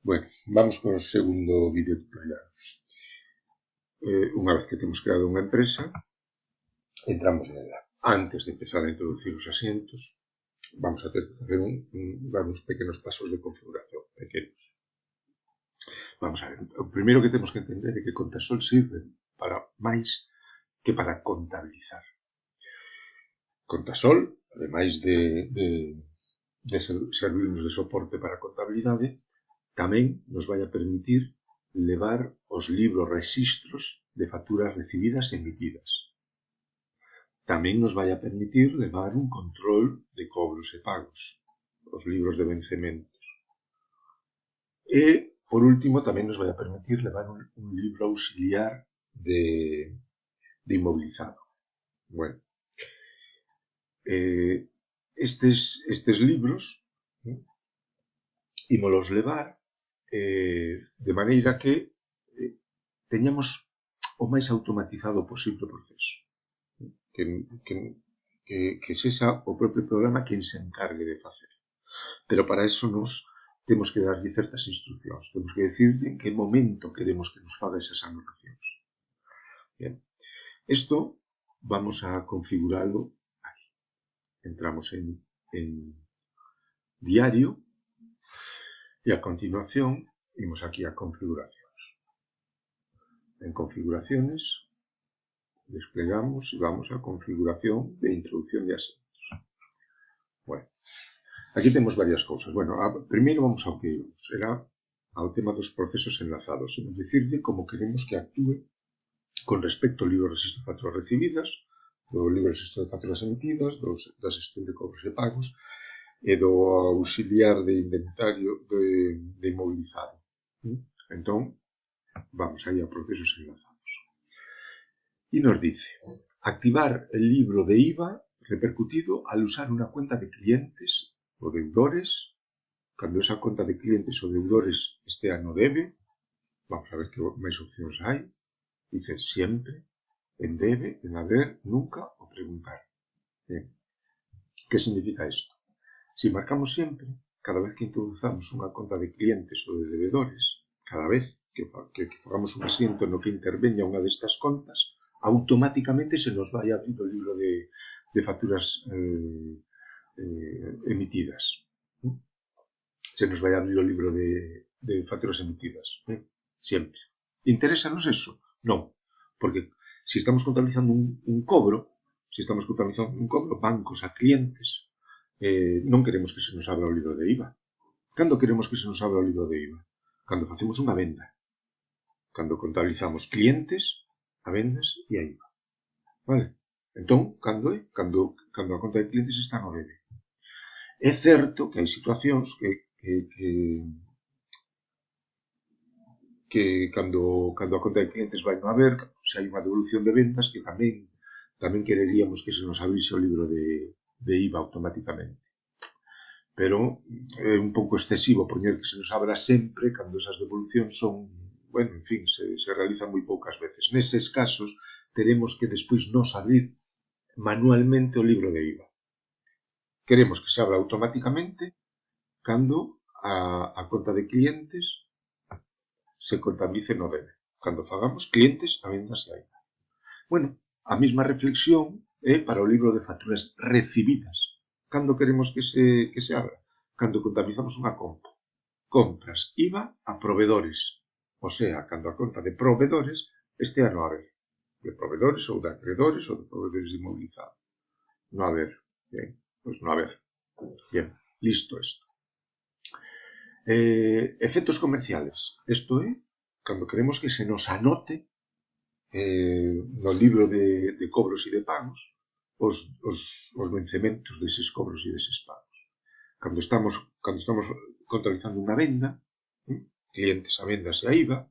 Bueno, vamos co segundo vídeo tutorial. Unha vez que temos creado unha empresa, entramos nela. Antes de empezar a introducir os asientos, vamos a ter que facer dar uns pequenos pasos de configuración, pequenos. Vamos a ver, o primeiro que temos que entender é que Contasol sirve para máis que para contabilizar. Contasol, ademais de servirnos de soporte para a contabilidade, tamén nos vai a permitir levar os libros rexistros de facturas recibidas e emitidas. Tamén nos vai a permitir levar un control de cobros e pagos, os libros de vencementos. E, por último, tamén nos vai a permitir levar un libro auxiliar de inmobilizado. Bueno, estes libros ímolos levar de maneira que teñamos o máis automatizado posible o proceso. Que sexa o propio programa quen se encargue de facer. Pero para eso nos temos que darlle certas instruccións. Temos que decirle en que momento queremos que nos faga esas anotacións. Bien. Isto vamos a configuralo aquí. Entramos en diario e a continuación imos aquí a configuracións. En configuraciones desplegamos e vamos a configuración de introducción de asientos. Bueno, aquí temos varias cousas. Bueno, primeiro vamos ao que íbamos. Era ao tema dos procesos enlazados. Imos dicirle como queremos que actúe con respecto ao libro de registro de facturas recibidas, do libro de registro de facturas emitidas, da xestión de cobros e pagos e do auxiliar de inventario de inmobilizado. Entón, vamos aí a procesos enlazados. Y nos dice, activar el libro de IVA repercutido al usar una cuenta de clientes o deudores. Cando esa cuenta de clientes o deudores estea no debe, vamos a ver que máis opcións hai. Dice siempre, en debe, en haber, nunca o preguntar. Bien. Que significa isto? Si marcamos sempre, cada vez que introduzamos unha conta de clientes ou de devedores, cada vez que fagamos un asiento no que interveña unha destas contas, automáticamente se nos vai abrir o libro de facturas emitidas. Se nos vai abrir o libro de facturas emitidas. Siempre. ¿Interésanos eso? Non. Porque se estamos contabilizando un cobro, bancos a clientes, non queremos que se nos abra o libro de IVA. Cando queremos que se nos abra o libro de IVA? Cando facemos unha venda. Cando contabilizamos clientes, a vendas e a IVA. Vale? Entón, cando a conta de clientes está no debe. É certo que hai situacións que cando a conta de clientes vai no haber, se hai unha devolución de vendas, que tamén quereríamos que se nos abrise o libro de IVA automáticamente. Pero é un pouco excesivo poñer que se nos abra sempre cando esas devolucións son, bueno, en fin, se realizan moi poucas veces. Neses casos, teremos que despois nos abrir manualmente o libro de IVA. Queremos que se abra automáticamente cando a conta de clientes se contabilice no debe. Cando fagamos clientes a vendas e a IVA. Bueno, a mesma reflexión é para o libro de facturas recibidas. Cando queremos que se abra? Cando contabilizamos unha compra. Compras IVA a proveedores. O sea, cando a conta de proveedores estea no haber. De proveedores ou de acreedores ou de proveedores de inmobilizado. No haber. Bien, pois no haber. Bien, listo isto. Efectos comerciales. Isto é cando queremos que se nos anote no libro de cobros e de pagos os vencementos deses cobros e deses pagos. Cando estamos contabilizando unha venda, clientes a vendas e a IVA,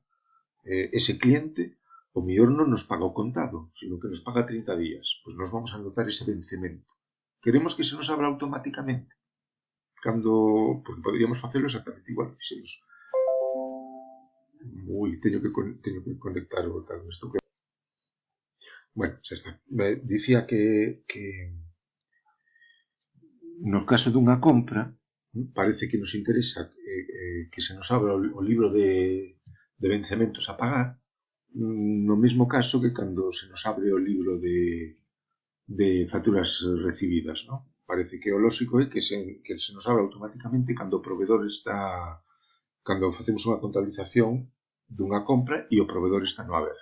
ese cliente o mellor non nos paga o contado, sino que nos paga 30 días. Pois nos vamos a anotar ese vencemento. Queremos que se nos abra automáticamente. Porque poderíamos facelo exactamente igual que fixemos. Teño que conectar o tal isto que... Bueno, xa está. Dicía que no caso dunha compra parece que nos interesa que se nos abra o libro de vencementos a pagar, no mesmo caso que cando se nos abre o libro de facturas recibidas, non? Parece que o lóxico é que se nos abra automáticamente cando o proveedor está, cando facemos unha contabilización dunha compra e o proveedor está no haber.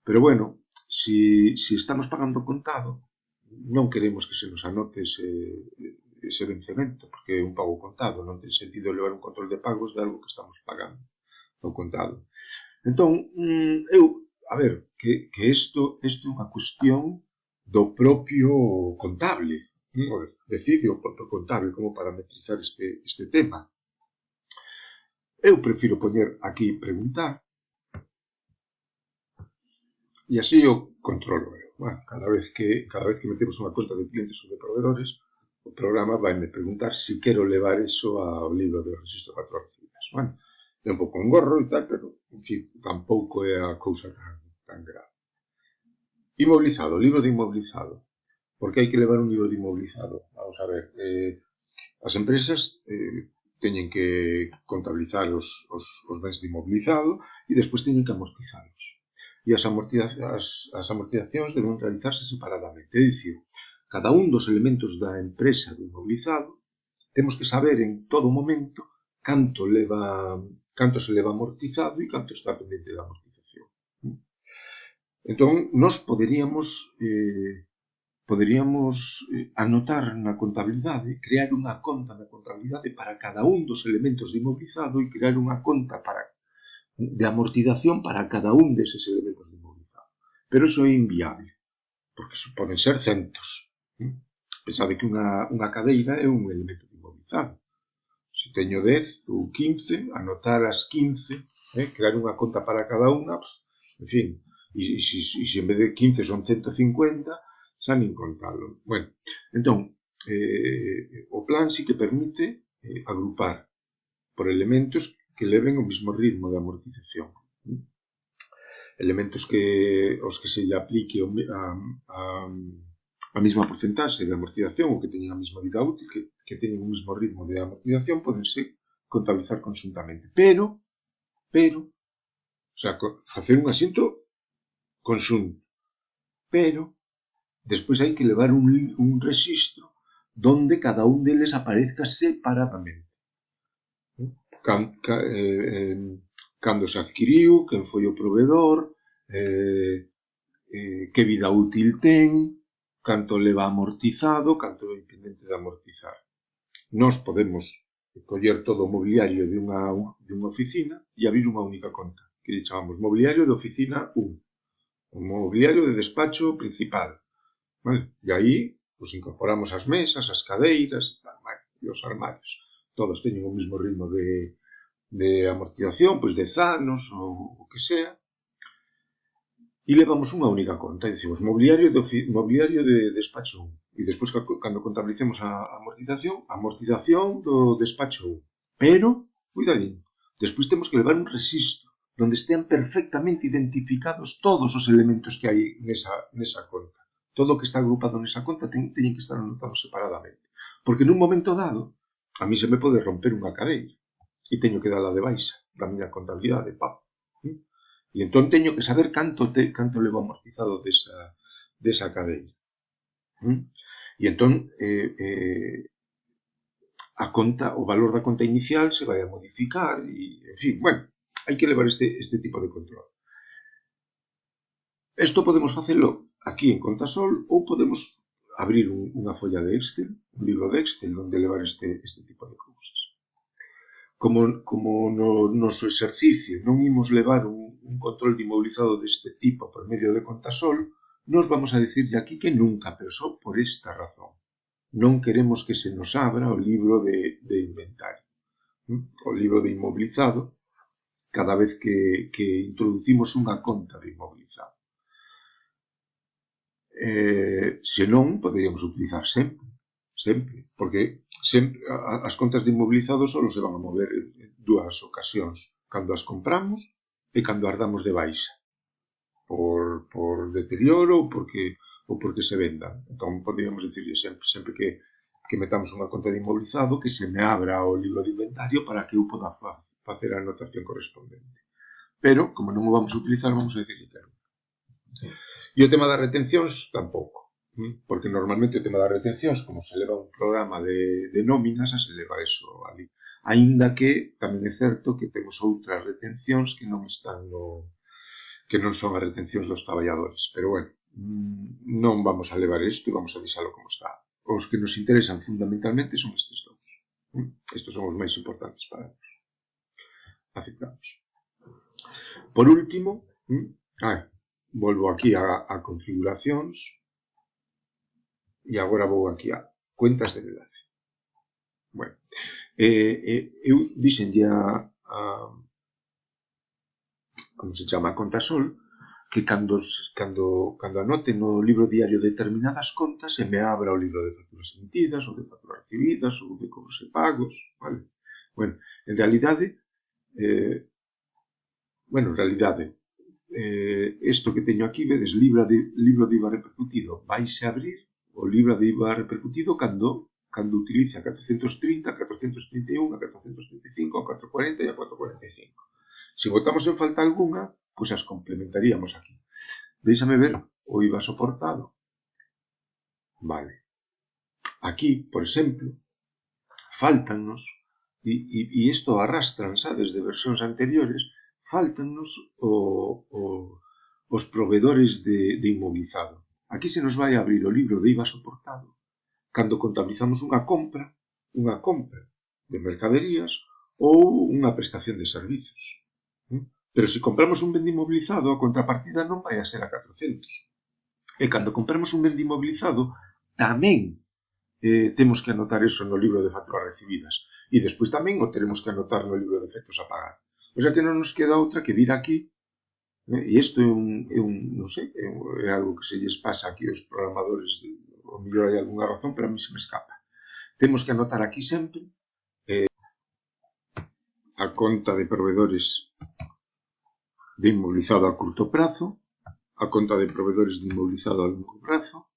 Pero bueno, si estamos pagando contado, non queremos que se nos anote ese vencemento, porque é un pago contado, non ten sentido levar un control de pagos de algo que estamos pagando ao contado. Entón, a ver, que isto é unha cuestión do propio contable, decide o propio contable como parametrizar este tema. Eu prefiro poñer aquí preguntar e así o controlo eu. Bueno, cada vez que metemos unha conta de clientes ou de proveedores, o programa vai me preguntar se quero levar iso ao libro de registro de facturas recibidas. Bueno, é un pouco engorro e tal, pero, en fin, tampouco é a cousa tan grave. Inmobilizado, libro de inmobilizado. Por que hai que levar un libro de inmobilizado? Vamos a ver, as empresas teñen que contabilizar os bens de inmobilizado e despois teñen que amortizalos. E as amortizacións deben realizarse separadamente. É dicir, cada un dos elementos da empresa do inmobilizado temos que saber en todo momento canto se leva amortizado e canto está pendente da amortización. Entón, nós poderíamos anotar na contabilidade, crear unha conta na contabilidade para cada un dos elementos de inmobilizado e crear unha conta de amortización para cada un deses elementos de inmobilizado. Pero iso é inviable, porque poden ser centos. Pensade que unha cadeira é un elemento de inmobilizado. Se teño 10 ou 15, anotar as 15, crear unha conta para cada unha, en fin, e se en vez de 15 son 150, xa nin contalo. Bueno, entón, o plan sí que permite agrupar por elementos que leven o mesmo ritmo de amortización. Elementos aos que se lle aplique a mesma porcentaxe de amortización ou que teñen a mesma vida útil, que teñen o mesmo ritmo de amortización, podense contabilizar conjuntamente. Pero, o sea, facer un asiento conxunto. Pero, despois hai que levar un rexistro donde cada un deles aparezca separadamente. Cando se adquiriu, quen foi o proveedor, que vida útil ten, canto leva amortizado, canto é pendente de amortizar. Nós podemos coller todo o mobiliario de unha oficina e abrir unha única conta, que lle chamamos mobiliario de oficina 1, o mobiliario de despacho principal. Vale? E aí pues, incorporamos as mesas, as cadeiras e os armarios. Todos teñen o mesmo ritmo de amortización, pois 10 anos ou o que sea, e levamos unha única conta, e dicimos mobiliario de despacho 1, e despois cando contabilicemos a amortización do despacho 1. Pero, cuidadín, despois temos que levar un rexistro onde estean perfectamente identificados todos os elementos que hai nesa conta. Todo o que está agrupado nesa conta teñen que estar anotados separadamente. Porque nun momento dado, a mí se me pode romper unha cadeira e teño que dala de baixa da miña contabilidade, E entón teño que saber canto levo amortizado desa cadeira. E entón o valor da conta inicial se vai a modificar e, en fin, bueno, hai que levar este tipo de control. Isto podemos facelo aquí en Contasol ou podemos abrir unha folla de Excel, un libro de Excel onde levar este tipo de cousas. Como no noso exercicio non imos levar un control de inmobilizado deste tipo por medio de Contasol, nos vamos a decirlle aquí que nunca, pero só por esta razón. Non queremos que se nos abra o libro de inventario, o libro de inmobilizado, cada vez que introducimos unha conta de inmobilizado. Senón, poderíamos utilizar sempre, porque sempre as contas de inmobilizado só se van a mover en dúas ocasións, cando as compramos e cando as damos de baixa, por deterioro ou porque se vendan. Entón, poderíamos dicirle sempre que que metamos unha conta de inmobilizado, que se me abra o libro de inventario para que eu poda facer a anotación correspondente. Pero, como non o vamos a utilizar, vamos a decir que non. E o tema das retencións, tampouco. Porque normalmente o tema das retencións, como se leva un programa de nóminas, se leva eso ali. Aínda que tamén é certo que temos outras retencións que non están que non son as retencións dos traballadores. Pero, bueno, non vamos a levar isto e vamos a deixalo como está. Os que nos interesan fundamentalmente son estes dous. Estes son os máis importantes para nós. Aceptamos. Por último, volvo aquí a configuracións e agora vou aquí a cuentas de enlace. Bueno, eu dixenlle como se chama, a Contasol, que cando anote no libro diario determinadas contas se me abra o libro de facturas emitidas, ou de facturas recibidas, ou de cobros e pagos, vale? Bueno, en realidade, isto que teño aquí, vedes, libro de IVA repercutido, vaise abrir o libro de IVA repercutido cando utilice a 430, a 431, a 435, a 440 e a 445. Se botamos en falta algunha, pois as complementaríamos aquí. Déixame ver o IVA soportado. Vale. Aquí, por exemplo, faltannos, e isto arrastran, sabes, de versións anteriores, faltannos os proveedores de inmobilizado. Aquí se nos vai abrir o libro de IVA soportado cando contabilizamos unha compra de mercaderías ou unha prestación de servizos. Pero se compramos un ben de inmobilizado, a contrapartida non vai a ser a 400. E cando compramos un ben de inmobilizado, tamén temos que anotar eso no libro de facturas recibidas. E despois tamén o teremos que anotar no libro de efectos a pagar. O sea que non nos queda outra que vir aquí, e isto non sei, é algo que se lles pasa aquí aos programadores, ou mellor hai algunha razón, pero a mí se me escapa. Temos que anotar aquí sempre a conta de proveedores de inmobilizado a curto prazo, a conta de proveedores de inmobilizado a longo prazo,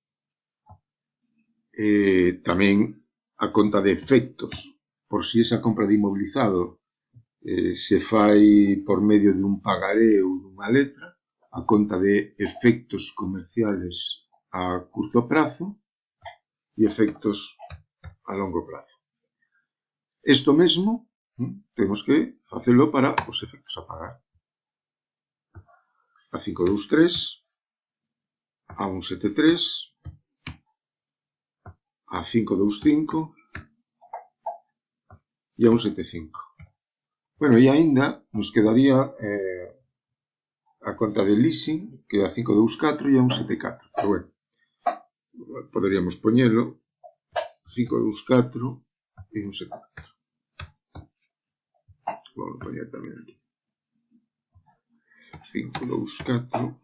tamén a conta de efectos, por si esa compra de inmobilizado se fai por medio de un pagaré ou dunha letra, a conta de efectos comerciales a curto prazo e efectos a longo prazo. Isto mesmo temos que facelo para os efectos a pagar. A 523, a 173, a 525 e a 175. Bueno, e aínda nos quedaría a conta de leasing, que é a 524 e a 174. Pero bueno, poderíamos poñelo 524 e 174. Vamos poñer tamén aquí 524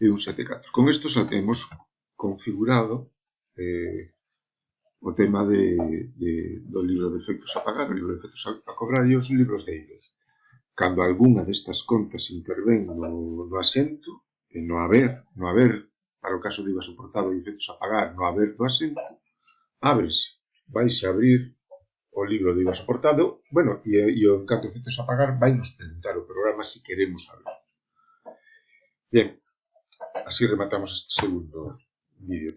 e 174. Con isto xa temos configurado o tema do libro de efectos a pagar, o libro de efectos a cobrar e os libros de IVA. Cando algunha destas contas intervén no asento, no haber, para o caso de IVA soportado e efectos a pagar, no haber do asento, ábrese, vaise abrir o libro de IVA soportado, bueno, e o encanto de efectos a pagar vai nos preguntar o programa se queremos abrir. Bien, así rematamos este segundo vídeo.